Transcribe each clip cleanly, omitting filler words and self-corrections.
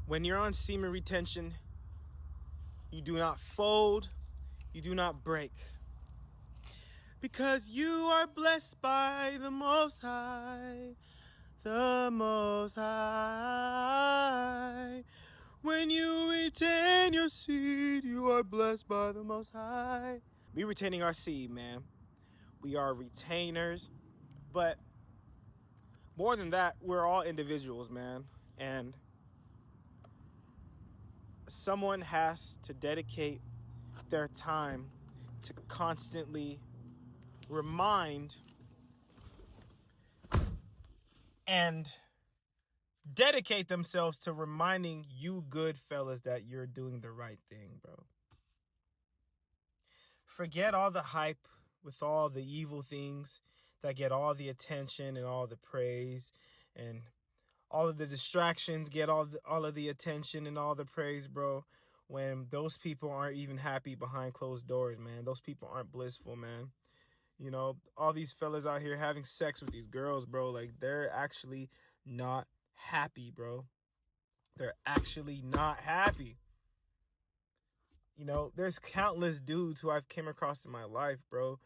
When you're on semen retention, you do not fold, you do not break. Because you are blessed by the Most High, the Most High. When you retain your seed, you are blessed by the Most High. We retaining our seed, man. We are retainers, but more than that, we're all individuals, man. And someone has to dedicate their time to constantly remind and dedicate themselves to reminding you good fellas that you're doing the right thing, bro. Forget all the hype with all the evil things that get all the attention and all the praise, and all of the distractions get all of the attention and all the praise, bro, when those people aren't even happy behind closed doors, man. Those people aren't blissful, man. You know, all these fellas out here having sex with these girls, bro, like, they're actually not happy, bro. They're actually not happy. You know, there's countless dudes who I've came across in my life, bro,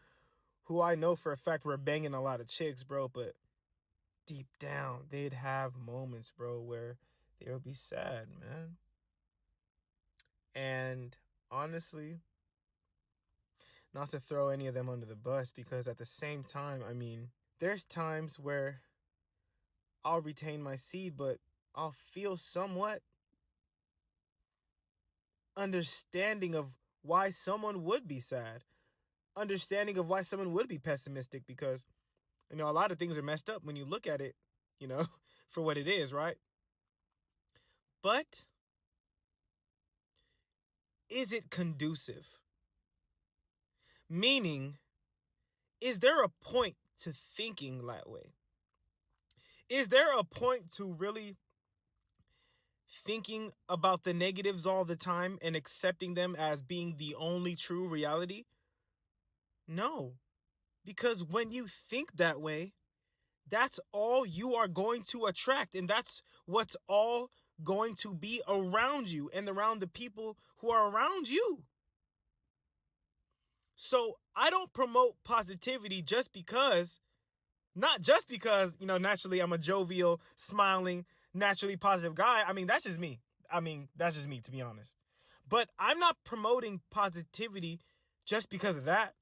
who I know for a fact were banging a lot of chicks, bro, but deep down, they'd have moments, bro, where they would be sad, man. And honestly, not to throw any of them under the bus, because at the same time, I mean, there's times where I'll retain my seed, but I'll feel somewhat understanding of why someone would be sad, understanding of why someone would be pessimistic, because, you know, a lot of things are messed up when you look at it, you know, for what it is, right? But is it conducive? Meaning, is there a point to thinking that way? Is there a point to really thinking about the negatives all the time and accepting them as being the only true reality? No. Because when you think that way, that's all you are going to attract, and that's what's all going to be around you and around the people who are around you. So I don't promote positivity just because, not just because, you know, naturally I'm a jovial, smiling, naturally positive guy. I mean, that's just me. To be honest. But I'm not promoting positivity just because of that.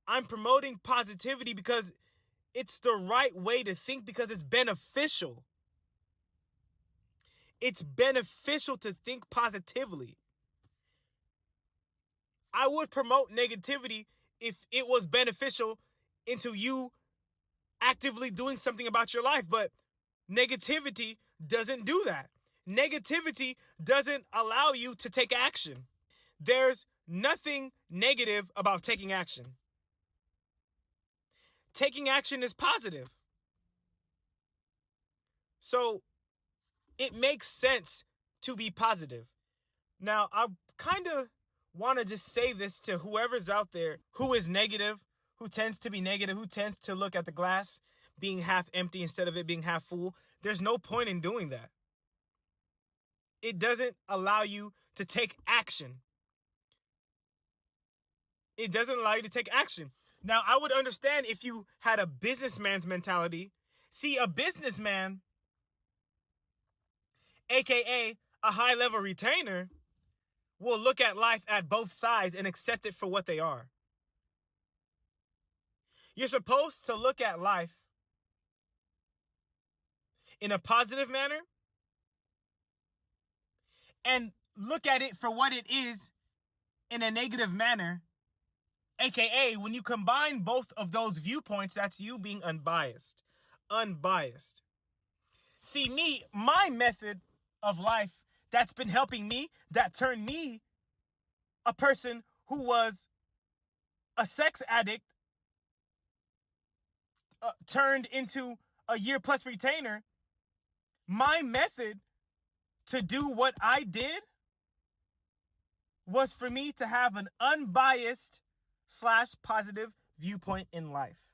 I'm promoting positivity because it's the right way to think, because it's beneficial. It's beneficial to think positively. I would promote negativity if it was beneficial into you actively doing something about your life, but negativity doesn't do that. Negativity doesn't allow you to take action. There's nothing negative about taking action. Taking action is positive. So it makes sense to be positive. Now, I kind of want to just say this to whoever's out there who is negative, who tends to be negative, who tends to look at the glass being half empty instead of it being half full. There's no point in doing that. It doesn't allow you to take action. It doesn't allow you to take action. Now, I would understand if you had a businessman's mentality. See, a businessman, aka a high-level retainer, will look at life at both sides and accept it for what they are. You're supposed to look at life in a positive manner and look at it for what it is in a negative manner, aka when you combine both of those viewpoints, that's you being unbiased. Unbiased. See, me, my method of life that's been helping me, that turned me, a person who was a sex addict, turned into a year-plus retainer. My method to do what I did was for me to have an unbiased / positive viewpoint in life.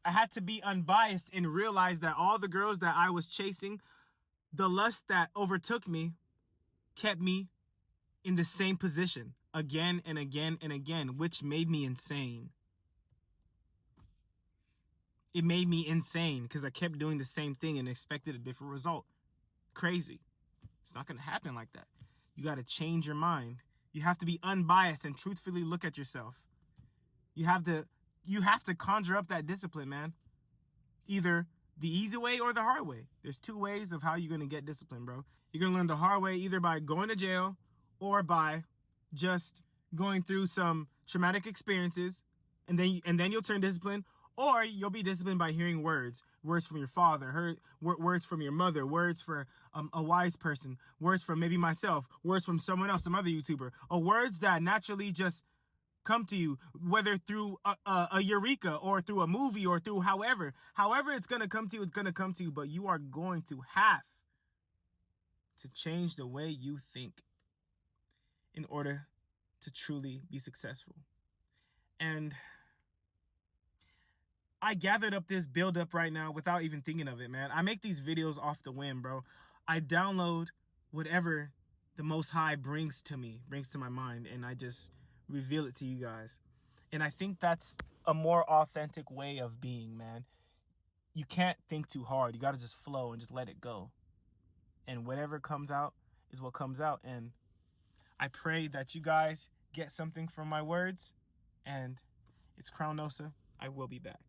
I had to be unbiased and realize that all the girls that I was chasing the lust that overtook me kept me in the same position again and again and again, which made me insane. It made me insane because I kept doing the same thing and expected a different result. Crazy. It's not going to happen like that. You got to change your mind. You have to be unbiased and truthfully look at yourself. You have to conjure up that discipline, man. Either the easy way or the hard way. There's two ways of how you're going to get discipline, bro. You're going to learn the hard way either by going to jail or by just going through some traumatic experiences, and then you'll turn disciplined, or you'll be disciplined by hearing words from your father, words from your mother, words from a wise person, words from maybe myself, words from someone else, some other YouTuber, or words that naturally just come to you, whether through a eureka or through a movie or through however it's going to come to you, it's going to come to you, but you are going to have to change the way you think in order to truly be successful. And I gathered up this build up right now without even thinking of it, man. I make these videos off the whim, bro. I download whatever the Most High brings to my mind, and I just reveal it to you guys. And I think that's a more authentic way of being, man. You can't think too hard. You got to just flow and just let it go. And whatever comes out is what comes out. And I pray that you guys get something from my words. And it's Crown Nosa. I will be back.